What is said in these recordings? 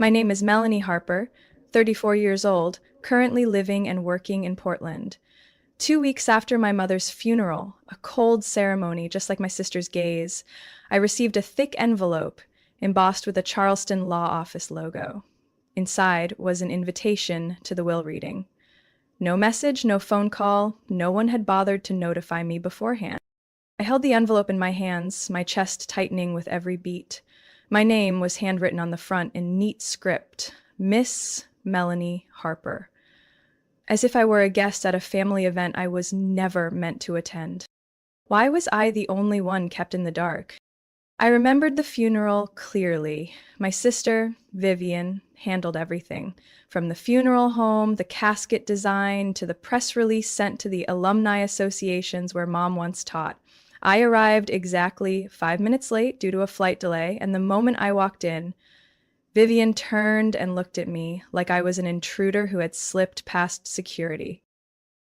My name is Melanie Harper, 34 years old, currently living and working in Portland. 2 weeks after my mother's funeral, a cold ceremony just like my sister's gaze, I received a thick envelope embossed with a Charleston law office logo. Inside was an invitation to the will reading. No message, no phone call, no one had bothered to notify me beforehand. I held the envelope in my hands, my chest tightening with every beat. My name was handwritten on the front in neat script, Miss Melanie Harper, as if I were a guest at a family event I was never meant to attend. Why was I the only one kept in the dark? I remembered the funeral clearly. My sister, Vivian, handled everything, from the funeral home, the casket design, to the press release sent to the alumni associations where Mom once taught. I arrived exactly 5 minutes late due to a flight delay, and the moment I walked in, Vivian turned and looked at me like I was an intruder who had slipped past security.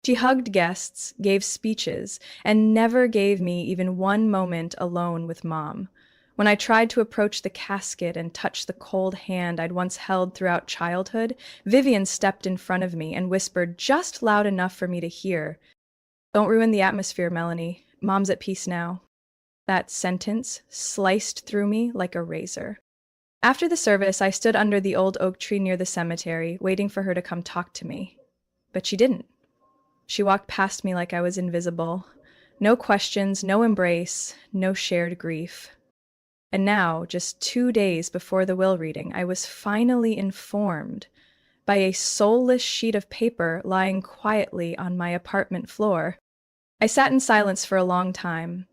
She hugged guests, gave speeches, and never gave me even one moment alone with Mom. When I tried to approach the casket and touch the cold hand I'd once held throughout childhood, Vivian stepped in front of me and whispered just loud enough for me to hear, "Don't ruin the atmosphere, Melanie. Mom's at peace now." That sentence sliced through me like a razor. After the service, I stood under the old oak tree near the cemetery, waiting for her to come talk to me. But she didn't. She walked past me like I was invisible. No questions, no embrace, no shared grief. And now, just 2 days before the will reading, I was finally informed by a soulless sheet of paper lying quietly on my apartment floor. I sat in silence for a long time.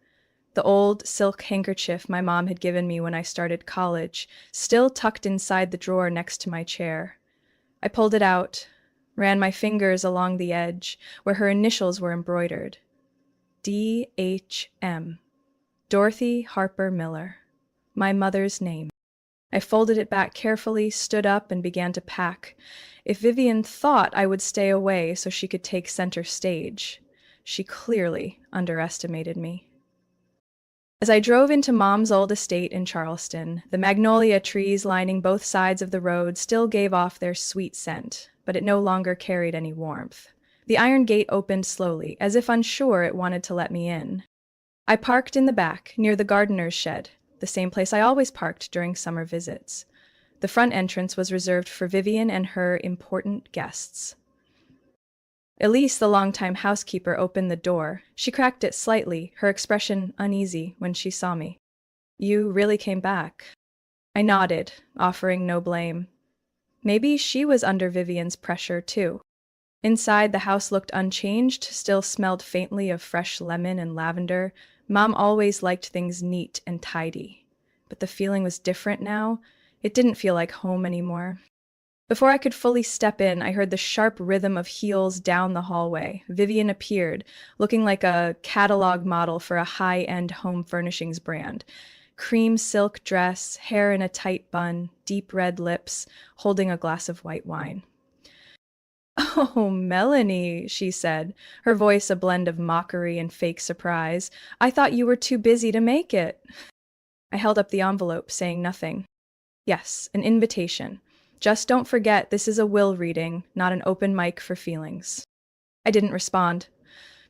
The old silk handkerchief my mom had given me when I started college, still tucked inside the drawer next to my chair. I pulled it out, ran my fingers along the edge, where her initials were embroidered. D.H.M. Dorothy Harper Miller. My mother's name. I folded it back carefully, stood up, and began to pack. If Vivian thought I would stay away so she could take center stage, she clearly underestimated me. As I drove into Mom's old estate in Charleston, the magnolia trees lining both sides of the road still gave off their sweet scent, but it no longer carried any warmth. The iron gate opened slowly, as if unsure it wanted to let me in. I parked in the back, near the gardener's shed, the same place I always parked during summer visits. The front entrance was reserved for Vivian and her important guests. Elise, the longtime housekeeper, opened the door. She cracked it slightly, her expression uneasy when she saw me. "You really came back." I nodded, offering no blame. Maybe she was under Vivian's pressure, too. Inside, the house looked unchanged, still smelled faintly of fresh lemon and lavender. Mom always liked things neat and tidy. But the feeling was different now. It didn't feel like home anymore. Before I could fully step in, I heard the sharp rhythm of heels down the hallway. Vivian appeared, looking like a catalog model for a high-end home furnishings brand. Cream silk dress, hair in a tight bun, deep red lips, holding a glass of white wine. "Oh, Melanie," she said, her voice a blend of mockery and fake surprise. "I thought you were too busy to make it." I held up the envelope, saying nothing. "Yes, an invitation. Just don't forget this is a will reading, not an open mic for feelings." I didn't respond.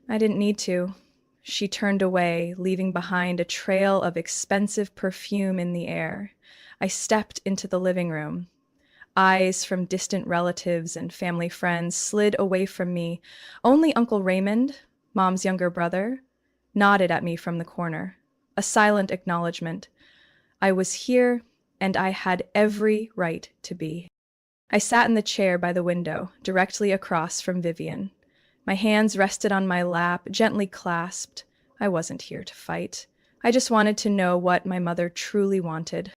I didn't need to. She turned away, leaving behind a trail of expensive perfume in the air. I stepped into the living room. Eyes from distant relatives and family friends slid away from me. Only Uncle Raymond, Mom's younger brother, nodded at me from the corner. A silent acknowledgement. I was here, and I had every right to be. I sat in the chair by the window, directly across from Vivian. My hands rested on my lap, gently clasped. I wasn't here to fight. I just wanted to know what my mother truly wanted.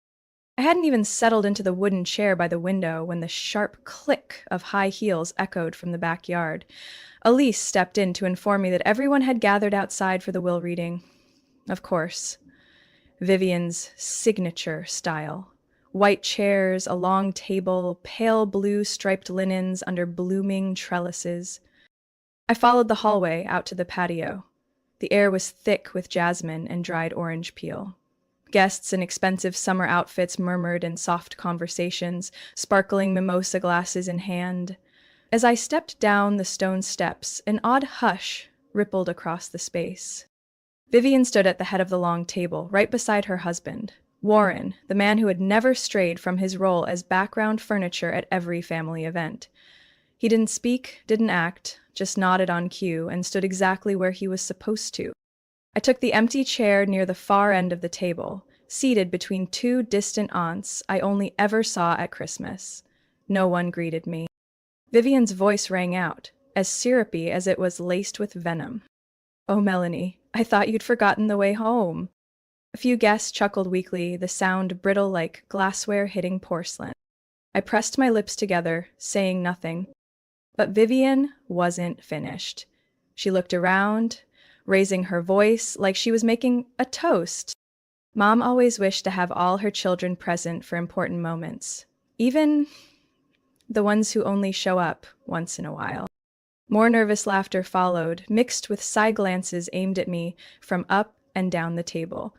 I hadn't even settled into the wooden chair by the window when the sharp click of high heels echoed from the backyard. Elise stepped in to inform me that everyone had gathered outside for the will reading. Of course. Vivian's signature style. White chairs, a long table, pale blue striped linens under blooming trellises. I followed the hallway out to the patio. The air was thick with jasmine and dried orange peel. Guests in expensive summer outfits murmured in soft conversations, sparkling mimosa glasses in hand. As I stepped down the stone steps, an odd hush rippled across the space. Vivian stood at the head of the long table, right beside her husband, Warren, the man who had never strayed from his role as background furniture at every family event. He didn't speak, didn't act, just nodded on cue and stood exactly where he was supposed to. I took the empty chair near the far end of the table, seated between two distant aunts I only ever saw at Christmas. No one greeted me. Vivian's voice rang out, as syrupy as it was laced with venom. "Oh, Melanie, I thought you'd forgotten the way home." A few guests chuckled weakly, the sound brittle like glassware hitting porcelain. I pressed my lips together, saying nothing. But Vivian wasn't finished. She looked around, raising her voice like she was making a toast. Mom always wished to have all her children present for important moments, even the ones who only show up once in a while. More nervous laughter followed, mixed with side glances aimed at me from up and down the table.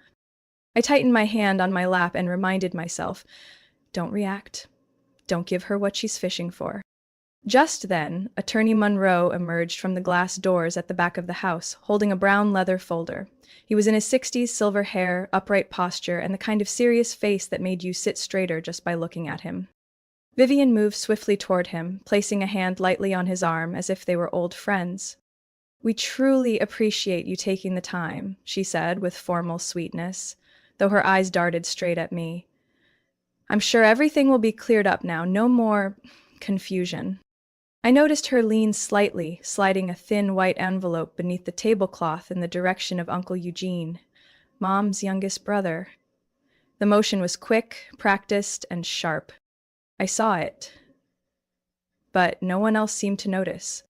I tightened my hand on my lap and reminded myself, don't react. Don't give her what she's fishing for. Just then, Attorney Monroe emerged from the glass doors at the back of the house, holding a brown leather folder. He was in his 60s, silver hair, upright posture, and the kind of serious face that made you sit straighter just by looking at him. Vivian moved swiftly toward him, placing a hand lightly on his arm as if they were old friends. "We truly appreciate you taking the time," she said with formal sweetness, though her eyes darted straight at me. "I'm sure everything will be cleared up now, no more confusion." I noticed her lean slightly, sliding a thin white envelope beneath the tablecloth in the direction of Uncle Eugene, Mom's youngest brother. The motion was quick, practiced, and sharp. I saw it, but no one else seemed to notice.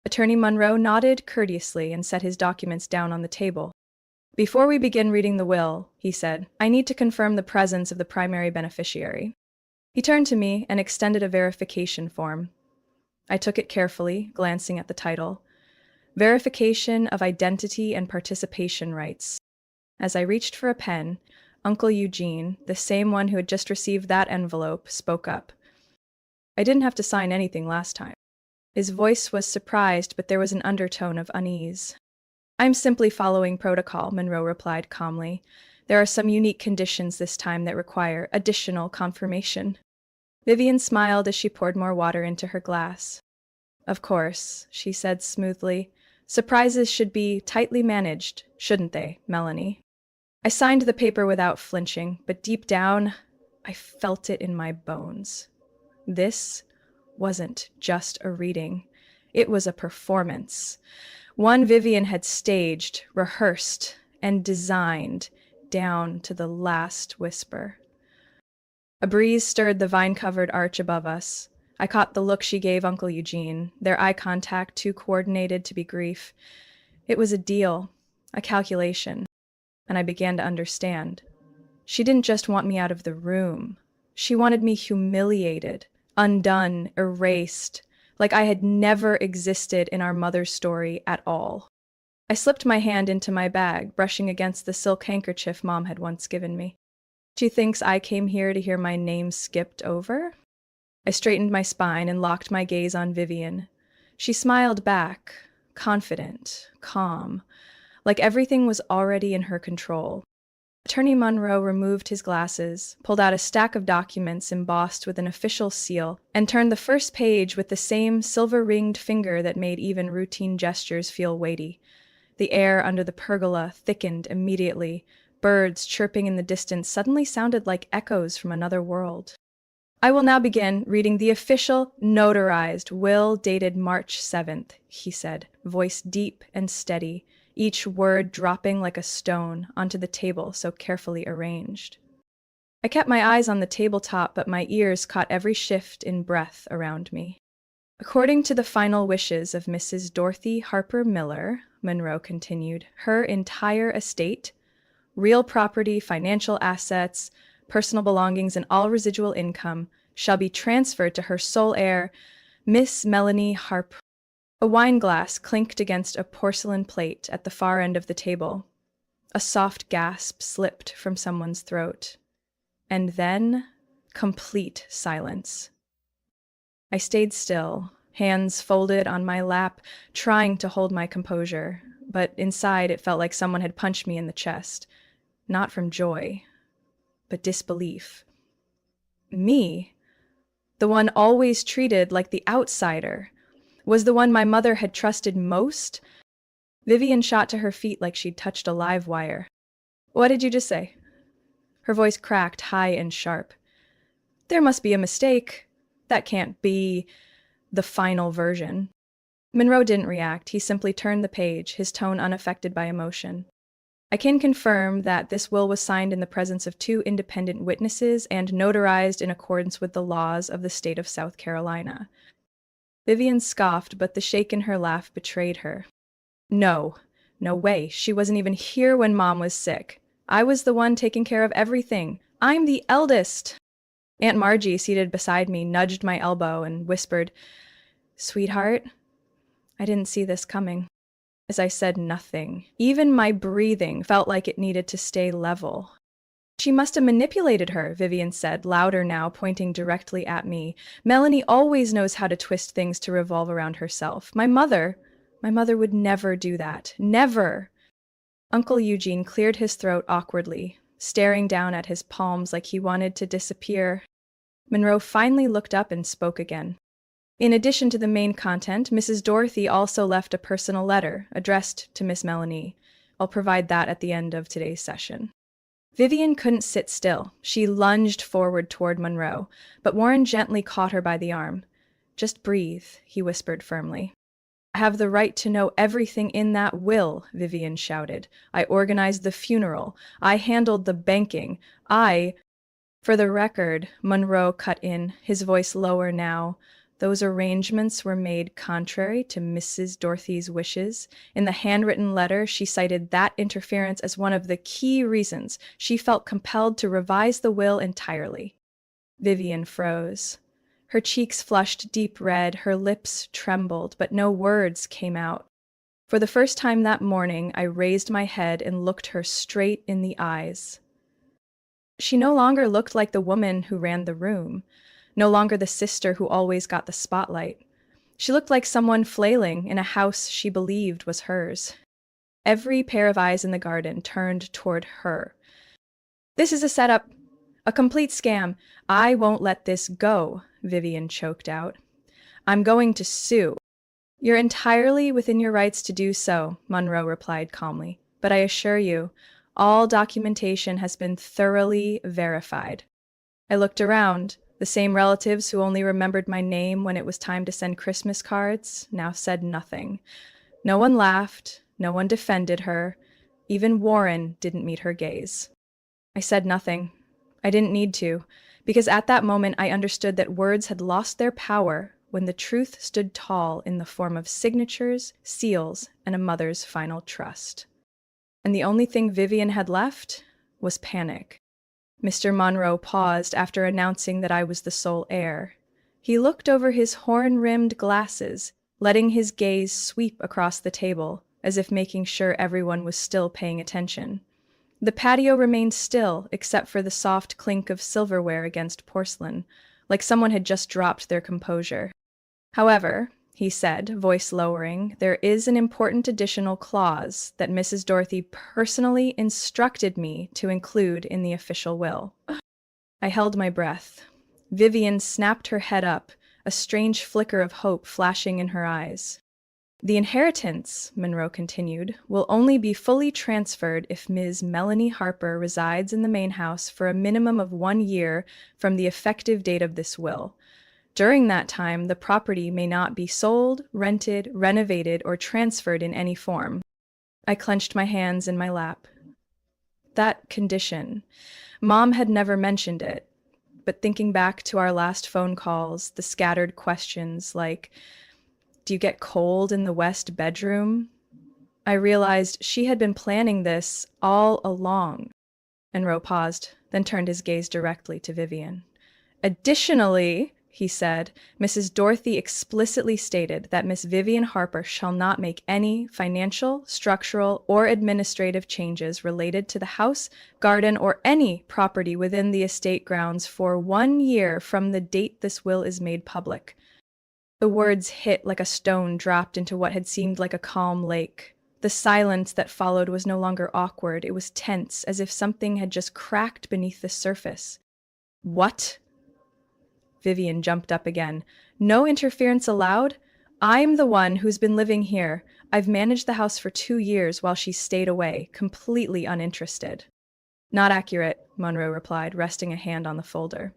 Attorney Monroe nodded courteously and set his documents down on the table. "Before we begin reading the will," he said, "I need to confirm the presence of the primary beneficiary." He turned to me and extended a verification form. I took it carefully, glancing at the title. Verification of Identity and Participation Rights. As I reached for a pen, Uncle Eugene, the same one who had just received that envelope, spoke up. "I didn't have to sign anything last time." His voice was surprised, but there was an undertone of unease. "I'm simply following protocol," Monroe replied calmly. "There are some unique conditions this time that require additional confirmation." Vivian smiled as she poured more water into her glass. "Of course," she said smoothly. "Surprises should be tightly managed, shouldn't they, Melanie?" I signed the paper without flinching, but deep down, I felt it in my bones. This wasn't just a reading. It was a performance. One Vivian had staged, rehearsed, and designed down to the last whisper. A breeze stirred the vine-covered arch above us. I caught the look she gave Uncle Eugene, their eye contact too coordinated to be grief. It was a deal, a calculation, and I began to understand. She didn't just want me out of the room. She wanted me humiliated, undone, erased, like I had never existed in our mother's story at all. I slipped my hand into my bag, brushing against the silk handkerchief Mom had once given me. "She thinks I came here to hear my name skipped over?" I straightened my spine and locked my gaze on Vivian. She smiled back, confident, calm, like everything was already in her control. Attorney Monroe removed his glasses, pulled out a stack of documents embossed with an official seal, and turned the first page with the same silver-ringed finger that made even routine gestures feel weighty. The air under the pergola thickened immediately. Birds chirping in the distance suddenly sounded like echoes from another world. "I will now begin reading the official, notarized will dated March 7th, he said, voice deep and steady, each word dropping like a stone onto the table so carefully arranged. I kept my eyes on the tabletop, but my ears caught every shift in breath around me. "According to the final wishes of Mrs. Dorothy Harper Miller," Monroe continued, "her entire estate, real property, financial assets, personal belongings, and all residual income shall be transferred to her sole heir, Miss Melanie Harper." A wine glass clinked against a porcelain plate at the far end of the table. A soft gasp slipped from someone's throat. And then, complete silence. I stayed still, hands folded on my lap, trying to hold my composure, but inside it felt like someone had punched me in the chest. Not from joy, but disbelief. Me, the one always treated like the outsider, was the one my mother had trusted most? Vivian shot to her feet like she'd touched a live wire. "What did you just say?" Her voice cracked high and sharp. "There must be a mistake. That can't be the final version." Monroe didn't react. He simply turned the page, his tone unaffected by emotion. "I can confirm that this will was signed in the presence of 2 independent witnesses and notarized in accordance with the laws of the state of South Carolina." Vivian scoffed, but the shake in her laugh betrayed her. "No, no way. She wasn't even here when Mom was sick. I was the one taking care of everything. I'm the eldest." Aunt Margie, seated beside me, nudged my elbow and whispered, "Sweetheart, I didn't see this coming." As I said nothing, even my breathing felt like it needed to stay level. "She must have manipulated her," Vivian said, louder now, pointing directly at me. "Melanie always knows how to twist things to revolve around herself. My mother would never do that. Never." Uncle Eugene cleared his throat awkwardly, staring down at his palms like he wanted to disappear. Monroe finally looked up and spoke again. "In addition to the main content, Mrs. Dorothy also left a personal letter addressed to Miss Melanie. I'll provide that at the end of today's session." Vivian couldn't sit still. She lunged forward toward Monroe, but Warren gently caught her by the arm. "Just breathe," he whispered firmly. "I have the right to know everything in that will," Vivian shouted. "I organized the funeral. I handled the banking. For the record," Monroe cut in, his voice lower now, "those arrangements were made contrary to Mrs. Dorothy's wishes. In the handwritten letter, she cited that interference as one of the key reasons she felt compelled to revise the will entirely." Vivian froze. Her cheeks flushed deep red, her lips trembled, but no words came out. For the first time that morning, I raised my head and looked her straight in the eyes. She no longer looked like the woman who ran the room, no longer the sister who always got the spotlight. She looked like someone flailing in a house she believed was hers. Every pair of eyes in the garden turned toward her. "This is a setup, a complete scam. I won't let this go," Vivian choked out. "I'm going to sue." "You're entirely within your rights to do so," Monroe replied calmly. "But I assure you, all documentation has been thoroughly verified." I looked around. The same relatives who only remembered my name when it was time to send Christmas cards now said nothing. No one laughed, no one defended her. Even Warren didn't meet her gaze. I said nothing. I didn't need to, because at that moment I understood that words had lost their power when the truth stood tall in the form of signatures, seals, and a mother's final trust. And the only thing Vivian had left was panic. Mr. Monroe paused after announcing that I was the sole heir. He looked over his horn-rimmed glasses, letting his gaze sweep across the table, as if making sure everyone was still paying attention. The patio remained still, except for the soft clink of silverware against porcelain, like someone had just dropped their composure. "However," he said, voice lowering, "there is an important additional clause that Mrs. Dorothy personally instructed me to include in the official will." I held my breath. Vivian snapped her head up, a strange flicker of hope flashing in her eyes. "The inheritance," Monroe continued, "will only be fully transferred if Ms. Melanie Harper resides in the main house for a minimum of 1 year from the effective date of this will. During that time, the property may not be sold, rented, renovated, or transferred in any form." I clenched my hands in my lap. That condition. Mom had never mentioned it, but thinking back to our last phone calls, the scattered questions like, "Do you get cold in the west bedroom?" I realized she had been planning this all along. Monroe paused, then turned his gaze directly to Vivian. "Additionally," he said. Mrs. Dorothy explicitly stated that Miss Vivian Harper shall not make any financial, structural, or administrative changes related to the house, garden, or any property within the estate grounds for 1 year from the date this will is made public. The words hit like a stone dropped into what had seemed like a calm lake. The silence that followed was no longer awkward, it was tense, as if something had just cracked beneath the surface. What? Vivian jumped up again. No interference allowed? I'm the one who's been living here. I've managed the house for 2 years while she stayed away, completely uninterested. Not accurate, Monroe replied, resting a hand on the folder.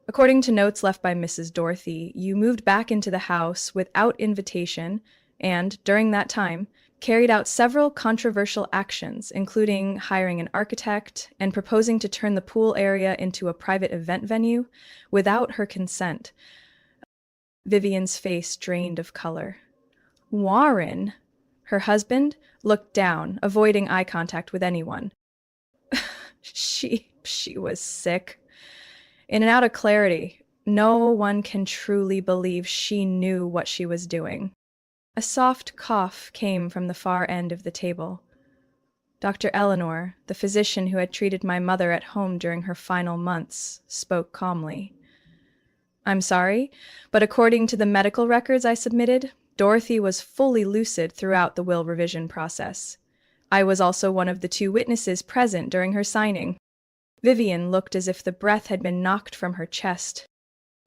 According to notes left by Mrs. Dorothy, you moved back into the house without invitation and, during that time, carried out several controversial actions, including hiring an architect and proposing to turn the pool area into a private event venue without her consent. Vivian's face drained of color. Warren, her husband, looked down, avoiding eye contact with anyone. She was sick. In and out of clarity, no one can truly believe she knew what she was doing. A soft cough came from the far end of the table. Dr. Eleanor, the physician who had treated my mother at home during her final months, spoke calmly. I'm sorry, but according to the medical records I submitted, Dorothy was fully lucid throughout the will revision process. I was also one of the 2 witnesses present during her signing. Vivian looked as if the breath had been knocked from her chest.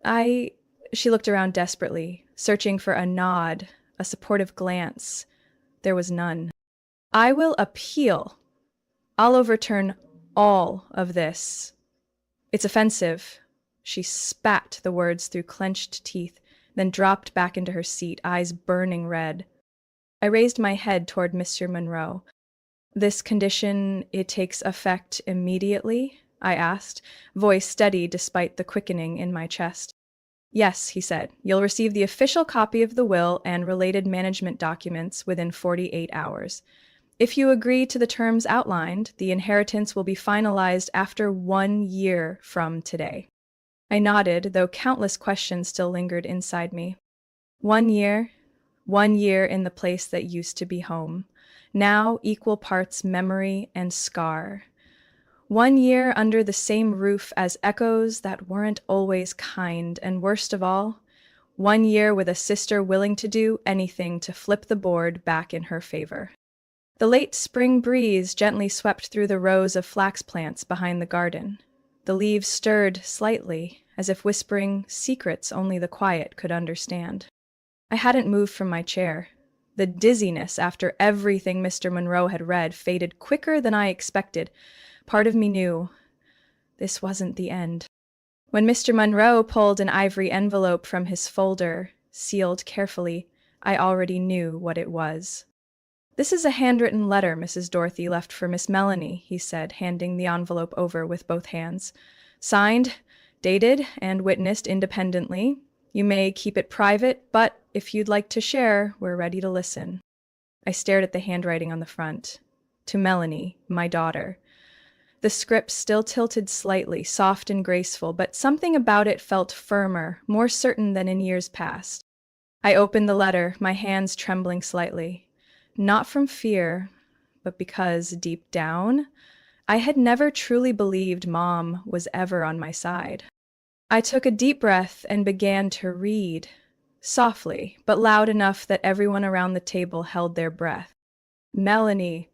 She looked around desperately, searching for a nod, a supportive glance. There was none. I will appeal. I'll overturn all of this. It's offensive. She spat the words through clenched teeth, then dropped back into her seat, eyes burning red. I raised my head toward Mr. Monroe. This condition, it takes effect immediately? I asked, voice steady despite the quickening in my chest. Yes, he said. You'll receive the official copy of the will and related management documents within 48 hours. If you agree to the terms outlined, the inheritance will be finalized after 1 year from today. I nodded, though countless questions still lingered inside me. 1 year in the place that used to be home. Now equal parts memory and scar. 1 year under the same roof as echoes that weren't always kind, and worst of all, 1 year with a sister willing to do anything to flip the board back in her favor. The late spring breeze gently swept through the rows of flax plants behind the garden. The leaves stirred slightly, as if whispering secrets only the quiet could understand. I hadn't moved from my chair. The dizziness after everything Mr. Monroe had read faded quicker than I expected. Part of me knew this wasn't the end. When Mr. Monroe pulled an ivory envelope from his folder, sealed carefully, I already knew what it was. This is a handwritten letter Mrs. Dorothy left for Miss Melanie, he said, handing the envelope over with both hands. Signed, dated, and witnessed independently. You may keep it private, but if you'd like to share, we're ready to listen. I stared at the handwriting on the front. To Melanie, my daughter. The script still tilted slightly, soft and graceful, but something about it felt firmer, more certain than in years past. I opened the letter, my hands trembling slightly. Not from fear, but because, deep down, I had never truly believed Mom was ever on my side. I took a deep breath and began to read, softly, but loud enough that everyone around the table held their breath. Melanie,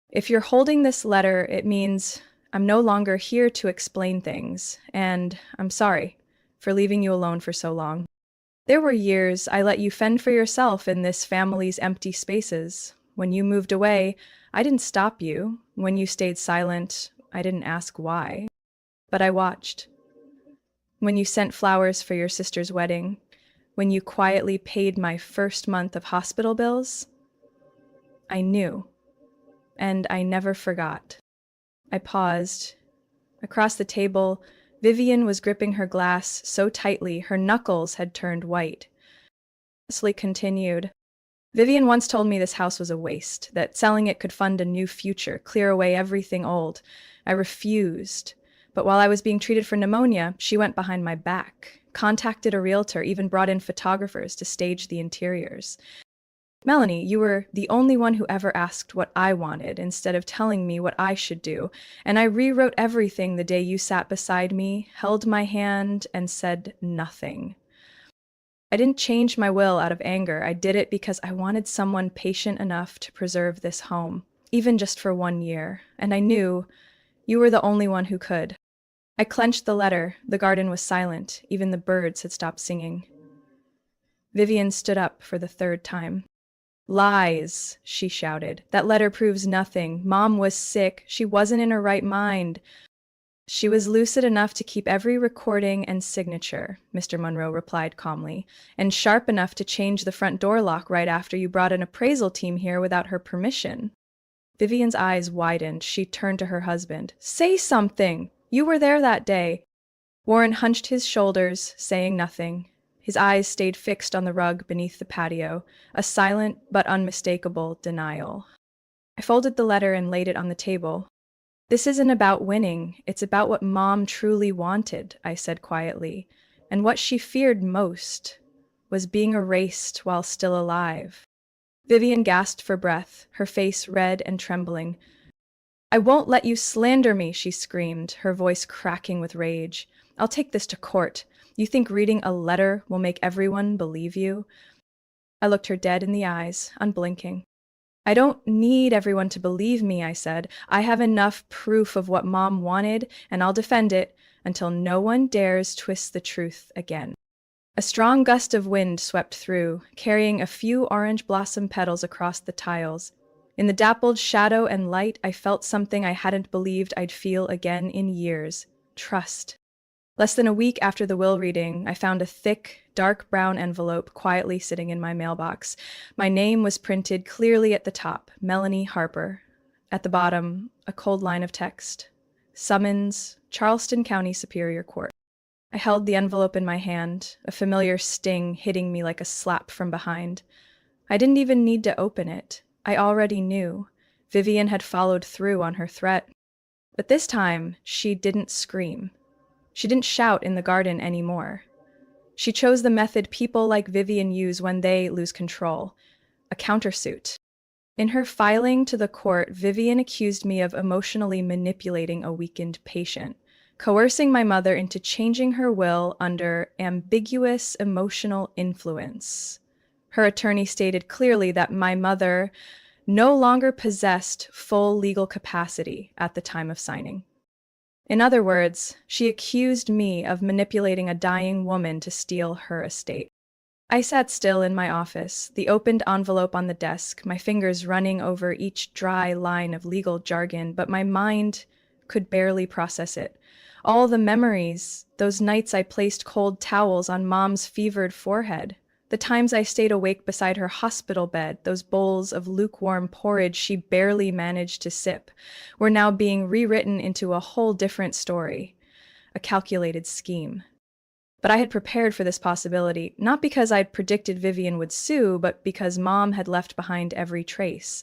if you're holding this letter, it means I'm no longer here to explain things, and I'm sorry for leaving you alone for so long. There were years I let you fend for yourself in this family's empty spaces. When you moved away, I didn't stop you. When you stayed silent, I didn't ask why. But I watched. When you sent flowers for your sister's wedding, when you quietly paid my first month of hospital bills, I knew. And I never forgot. I paused. Across the table, Vivian was gripping her glass so tightly her knuckles had turned white. Leslie continued. Vivian once told me this house was a waste, that selling it could fund a new future, clear away everything old. I refused. But while I was being treated for pneumonia, she went behind my back, contacted a realtor, even brought in photographers to stage the interiors. Melanie, you were the only one who ever asked what I wanted instead of telling me what I should do, and I rewrote everything the day you sat beside me, held my hand, and said nothing. I didn't change my will out of anger. I did it because I wanted someone patient enough to preserve this home, even just for 1 year, and I knew you were the only one who could. I clenched the letter. The garden was silent. Even the birds had stopped singing. Vivian stood up for the third time. Lies, she shouted. That letter proves nothing. Mom was sick. She wasn't in her right mind. She was lucid enough to keep every recording and signature, Mr. Monroe replied calmly, and sharp enough to change the front door lock right after you brought an appraisal team here without her permission. Vivian's eyes widened. She turned to her husband. Say something! You were there that day. Warren hunched his shoulders, saying nothing. His eyes stayed fixed on the rug beneath the patio, a silent but unmistakable denial. I folded the letter and laid it on the table. This isn't about winning, it's about what Mom truly wanted, I said quietly, and what she feared most was being erased while still alive. Vivian gasped for breath, her face red and trembling. I won't let you slander me, she screamed, her voice cracking with rage. I'll take this to court. You think reading a letter will make everyone believe you? I looked her dead in the eyes, unblinking. I don't need everyone to believe me, I said. I have enough proof of what Mom wanted, and I'll defend it until no one dares twist the truth again. A strong gust of wind swept through, carrying a few orange blossom petals across the tiles. In the dappled shadow and light, I felt something I hadn't believed I'd feel again in years. Trust. Less than a week after the will reading, I found a thick, dark brown envelope quietly sitting in my mailbox. My name was printed clearly at the top, Melanie Harper. At the bottom, a cold line of text. Summons, Charleston County Superior Court. I held the envelope in my hand, a familiar sting hitting me like a slap from behind. I didn't even need to open it. I already knew. Vivian had followed through on her threat. But this time, she didn't scream. She didn't shout in the garden anymore. She chose the method people like Vivian use when they lose control, a countersuit. In her filing to the court, Vivian accused me of emotionally manipulating a weakened patient, coercing my mother into changing her will under ambiguous emotional influence. Her attorney stated clearly that my mother no longer possessed full legal capacity at the time of signing. In other words, she accused me of manipulating a dying woman to steal her estate. I sat still in my office, the opened envelope on the desk, my fingers running over each dry line of legal jargon, but my mind could barely process it. All the memories, those nights I placed cold towels on Mom's fevered forehead, the times I stayed awake beside her hospital bed, those bowls of lukewarm porridge she barely managed to sip, were now being rewritten into a whole different story, a calculated scheme. But I had prepared for this possibility, not because I'd predicted Vivian would sue, but because Mom had left behind every trace,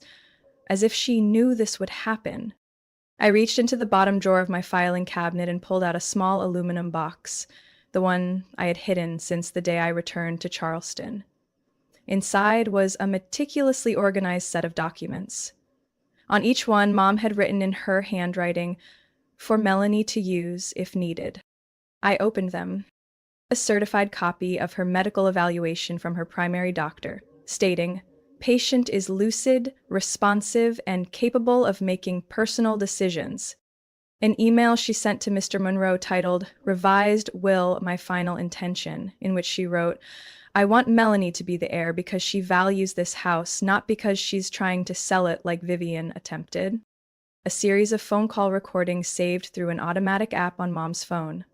as if she knew this would happen. I reached into the bottom drawer of my filing cabinet and pulled out a small aluminum box, the one I had hidden since the day I returned to Charleston. Inside was a meticulously organized set of documents. On each one, Mom had written in her handwriting, "For Melanie to use if needed." I opened them. A certified copy of her medical evaluation from her primary doctor, stating, "Patient is lucid, responsive, and capable of making personal decisions." An email she sent to Mr. Monroe titled, "Revised Will, My Final Intention," in which she wrote, "I want Melanie to be the heir because she values this house, not because she's trying to sell it like Vivian attempted." A series of phone call recordings saved through an automatic app on Mom's phone.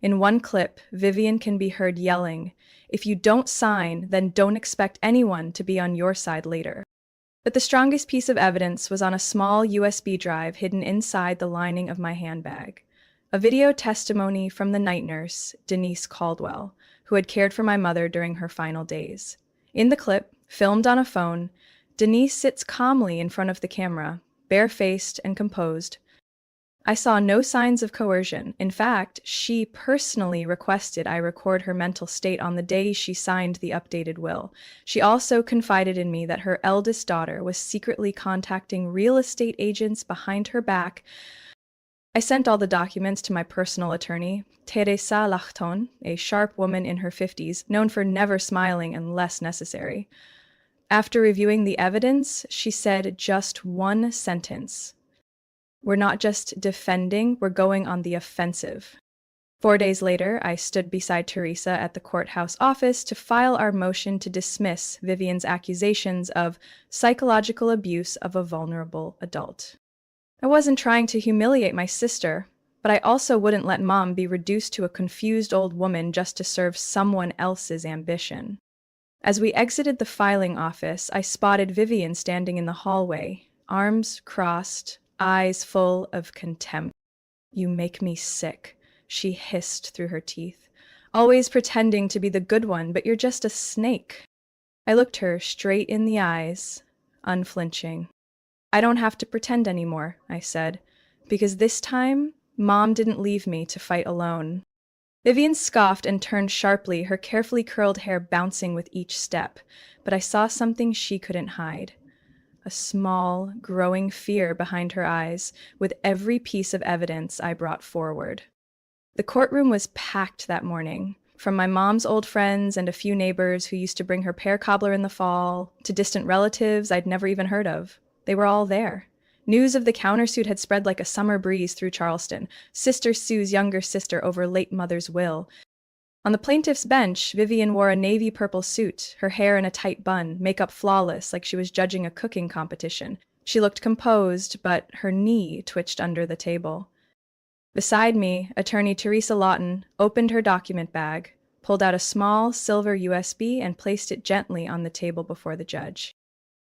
In one clip, Vivian can be heard yelling, "If you don't sign, then don't expect anyone to be on your side later." But the strongest piece of evidence was on a small USB drive hidden inside the lining of my handbag. A video testimony from the night nurse, Denise Caldwell, who had cared for my mother during her final days. In the clip, filmed on a phone, Denise sits calmly in front of the camera, barefaced and composed. I saw no signs of coercion. In fact, she personally requested I record her mental state on the day she signed the updated will. She also confided in me that her eldest daughter was secretly contacting real estate agents behind her back. I sent all the documents to my personal attorney, Teresa Lachton, a sharp woman in her 50s, known for never smiling unless necessary. After reviewing the evidence, she said just one sentence. "We're not just defending, we're going on the offensive." 4 days later, I stood beside Teresa at the courthouse office to file our motion to dismiss Vivian's accusations of psychological abuse of a vulnerable adult. I wasn't trying to humiliate my sister, but I also wouldn't let Mom be reduced to a confused old woman just to serve someone else's ambition. As we exited the filing office, I spotted Vivian standing in the hallway, arms crossed, eyes full of contempt. "You make me sick," she hissed through her teeth. "Always pretending to be the good one, but you're just a snake." I looked her straight in the eyes, unflinching. "I don't have to pretend anymore," I said, "because this time, Mom didn't leave me to fight alone." Vivian scoffed and turned sharply, her carefully curled hair bouncing with each step, but I saw something she couldn't hide. A small, growing fear behind her eyes with every piece of evidence I brought forward. The courtroom was packed that morning, from my mom's old friends and a few neighbors who used to bring her pear cobbler in the fall, to distant relatives I'd never even heard of. They were all there. News of the countersuit had spread like a summer breeze through Charleston. Sister Sue's younger sister over late mother's will. On the plaintiff's bench, Vivian wore a navy purple suit, her hair in a tight bun, makeup flawless like she was judging a cooking competition. She looked composed, but her knee twitched under the table. Beside me, attorney Teresa Lawton opened her document bag, pulled out a small silver USB, and placed it gently on the table before the judge.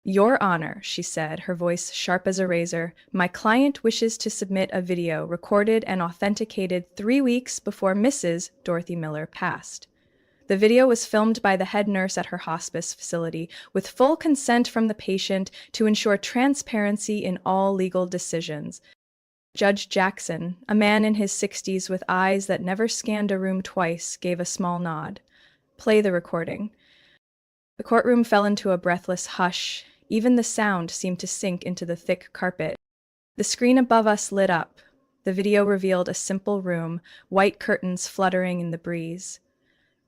"Your Honor," she said, her voice sharp as a razor, "my client wishes to submit a video recorded and authenticated 3 weeks before Mrs. Dorothy Miller passed. The video was filmed by the head nurse at her hospice facility with full consent from the patient to ensure transparency in all legal decisions." Judge Jackson, a man in his 60s with eyes that never scanned a room twice, gave a small nod. "Play the recording." The courtroom fell into a breathless hush. Even the sound seemed to sink into the thick carpet. The screen above us lit up. The video revealed a simple room, white curtains fluttering in the breeze.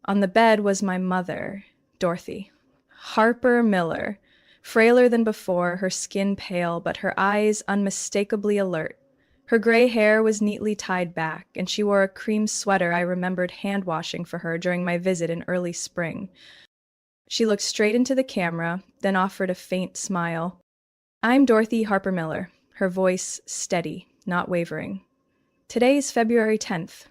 On the bed was my mother, Dorothy. Harper Miller, frailer than before, her skin pale, but her eyes unmistakably alert. Her gray hair was neatly tied back, and she wore a cream sweater I remembered hand-washing for her during my visit in early spring. She looked straight into the camera, then offered a faint smile. "I'm Dorothy Harper Miller," her voice steady, not wavering. "Today's February 10th.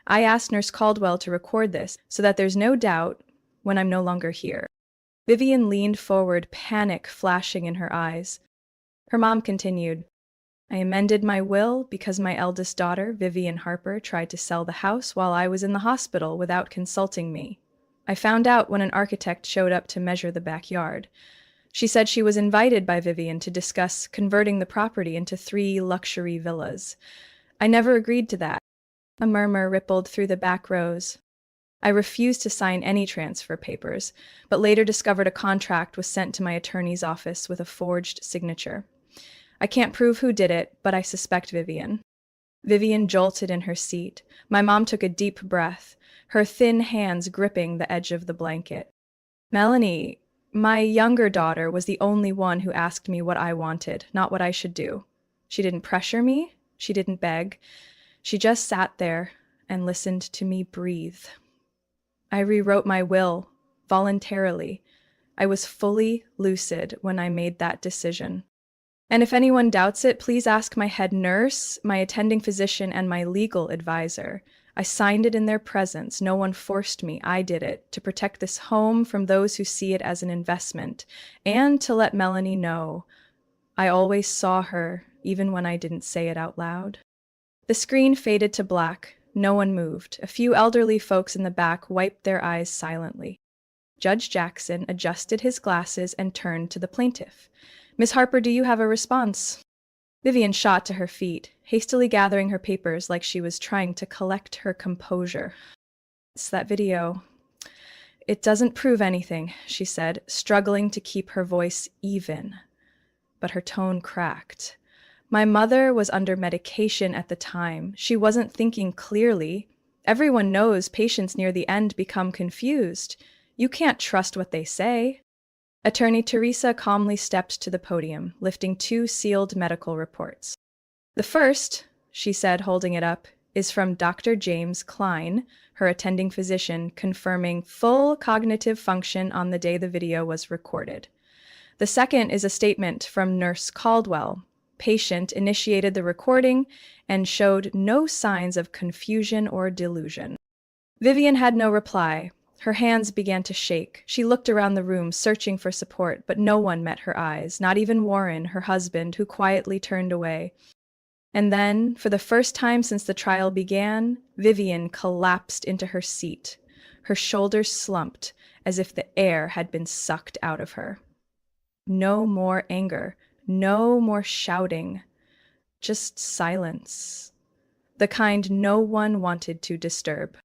I asked Nurse Caldwell to record this so that there's no doubt when I'm no longer here." Vivian leaned forward, panic flashing in her eyes. Her mom continued, "I amended my will because my eldest daughter, Vivian Harper, tried to sell the house while I was in the hospital without consulting me. I found out when an architect showed up to measure the backyard. She said she was invited by Vivian to discuss converting the property into 3 luxury villas. I never agreed to that." A murmur rippled through the back rows. "I refused to sign any transfer papers, but later discovered a contract was sent to my attorney's office with a forged signature. I can't prove who did it, but I suspect Vivian." Vivian jolted in her seat. My mom took a deep breath, her thin hands gripping the edge of the blanket. "Melanie, my younger daughter was the only one who asked me what I wanted, not what I should do. She didn't pressure me, she didn't beg. She just sat there and listened to me breathe. I rewrote my will, voluntarily. I was fully lucid when I made that decision. And if anyone doubts it, please ask my head nurse, my attending physician, and my legal advisor. I signed it in their presence. No one forced me. I did it to protect this home from those who see it as an investment, and to let Melanie know I always saw her, even when I didn't say it out loud." The screen faded to black. No one moved. A few elderly folks in the back wiped their eyes silently. Judge Jackson adjusted his glasses and turned to the plaintiff. "Miss Harper, do you have a response?" Vivian shot to her feet, hastily gathering her papers like she was trying to collect her composure. "It's that video. It doesn't prove anything," she said, struggling to keep her voice even. But her tone cracked. My mother was under medication at the time. She wasn't thinking clearly. Everyone knows patients near the end become confused. You can't trust what they say. Attorney Teresa calmly stepped to the podium, lifting 2 sealed medical reports. "The first," she said, holding it up, "is from Dr. James Klein, her attending physician, confirming full cognitive function on the day the video was recorded. The second is a statement from Nurse Caldwell. Patient initiated the recording and showed no signs of confusion or delusion." Vivian had no reply. Her hands began to shake. She looked around the room, searching for support, but no one met her eyes, not even Warren, her husband, who quietly turned away. And then, for the first time since the trial began, Vivian collapsed into her seat. Her shoulders slumped, as if the air had been sucked out of her. No more anger, no more shouting, just silence. The kind no one wanted to disturb.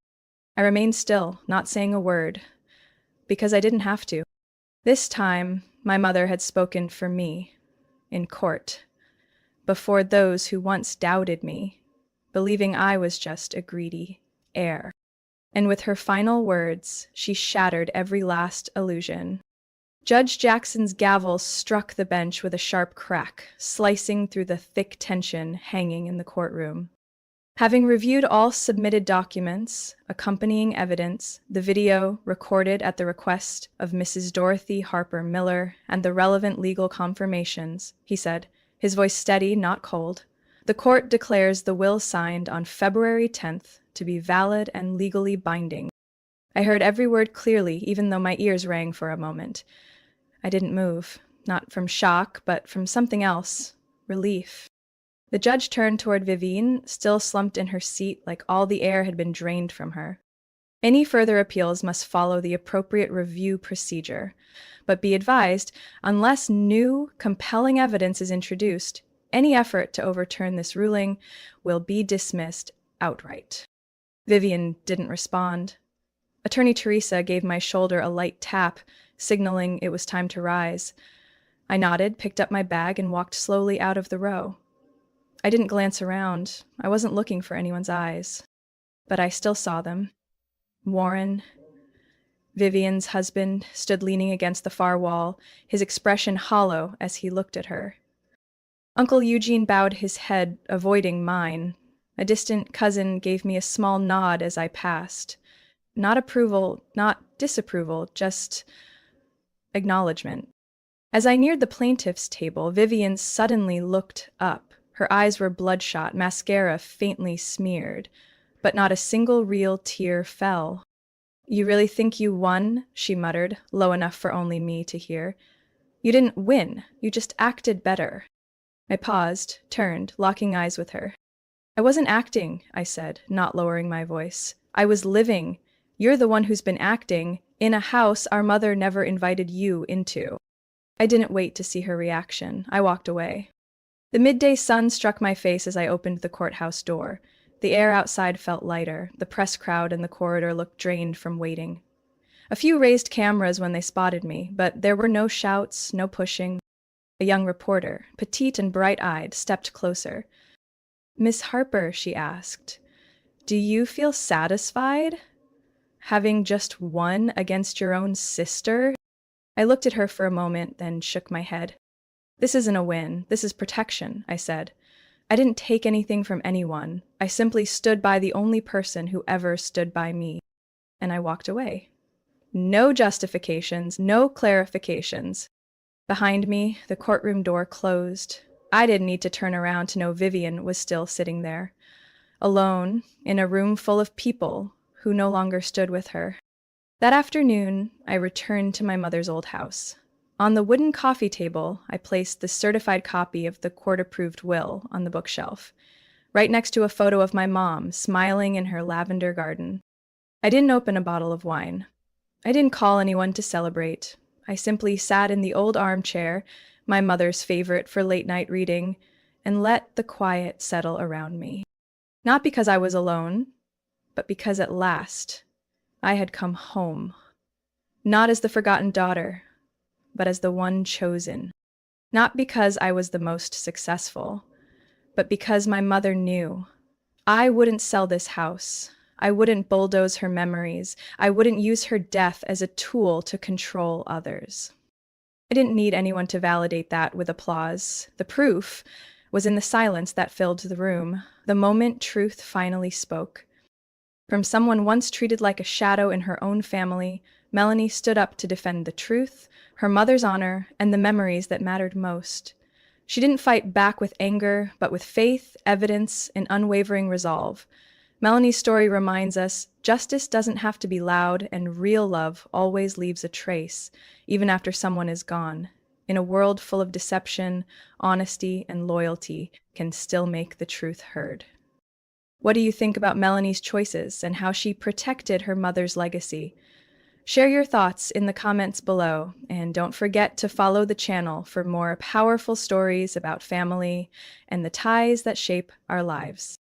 I remained still, not saying a word, because I didn't have to. This time, my mother had spoken for me, in court, before those who once doubted me, believing I was just a greedy heir. And with her final words, she shattered every last illusion. Judge Jackson's gavel struck the bench with a sharp crack, slicing through the thick tension hanging in the courtroom. Having reviewed all submitted documents, accompanying evidence, the video recorded at the request of Mrs. Dorothy Harper Miller, and the relevant legal confirmations, he said, his voice steady, not cold, the court declares the will signed on February 10th to be valid and legally binding. I heard every word clearly, even though my ears rang for a moment. I didn't move, not from shock, but from something else, relief. The judge turned toward Vivian, still slumped in her seat like all the air had been drained from her. "Any further appeals must follow the appropriate review procedure. But be advised, unless new, compelling evidence is introduced, any effort to overturn this ruling will be dismissed outright." Vivian didn't respond. Attorney Teresa gave my shoulder a light tap, signaling it was time to rise. I nodded, picked up my bag, and walked slowly out of the row. I didn't glance around. I wasn't looking for anyone's eyes. But I still saw them. Warren, Vivian's husband, stood leaning against the far wall, his expression hollow as he looked at her. Uncle Eugene bowed his head, avoiding mine. A distant cousin gave me a small nod as I passed. Not approval, not disapproval, just acknowledgement. As I neared the plaintiff's table, Vivian suddenly looked up. Her eyes were bloodshot, mascara faintly smeared, but not a single real tear fell. "You really think you won?" she muttered, low enough for only me to hear. "You didn't win, you just acted better." I paused, turned, locking eyes with her. "I wasn't acting," I said, not lowering my voice. "I was living. You're the one who's been acting, in a house our mother never invited you into." I didn't wait to see her reaction. I walked away. The midday sun struck my face as I opened the courthouse door. The air outside felt lighter. The press crowd in the corridor looked drained from waiting. A few raised cameras when they spotted me, but there were no shouts, no pushing. A young reporter, petite and bright-eyed, stepped closer. "Miss Harper," she asked, "do you feel satisfied? Having just won against your own sister?" I looked at her for a moment, then shook my head. "This isn't a win. This is protection," I said. "I didn't take anything from anyone. I simply stood by the only person who ever stood by me." And I walked away. No justifications, no clarifications. Behind me, the courtroom door closed. I didn't need to turn around to know Vivian was still sitting there, alone, in a room full of people who no longer stood with her. That afternoon, I returned to my mother's old house. On the wooden coffee table, I placed the certified copy of the court-approved will on the bookshelf, right next to a photo of my mom smiling in her lavender garden. I didn't open a bottle of wine. I didn't call anyone to celebrate. I simply sat in the old armchair, my mother's favorite for late-night reading, and let the quiet settle around me. Not because I was alone, but because at last I had come home. Not as the forgotten daughter, but as the one chosen. Not because I was the most successful, but because my mother knew I wouldn't sell this house. I wouldn't bulldoze her memories. I wouldn't use her death as a tool to control others. I didn't need anyone to validate that with applause. The proof was in the silence that filled the room, the moment truth finally spoke. From someone once treated like a shadow in her own family, Melanie stood up to defend the truth, her mother's honor, and the memories that mattered most. She didn't fight back with anger, but with faith, evidence, and unwavering resolve. Melanie's story reminds us justice doesn't have to be loud, and real love always leaves a trace, even after someone is gone. In a world full of deception, honesty and loyalty can still make the truth heard. What do you think about Melanie's choices and how she protected her mother's legacy? Share your thoughts in the comments below, and don't forget to follow the channel for more powerful stories about family and the ties that shape our lives.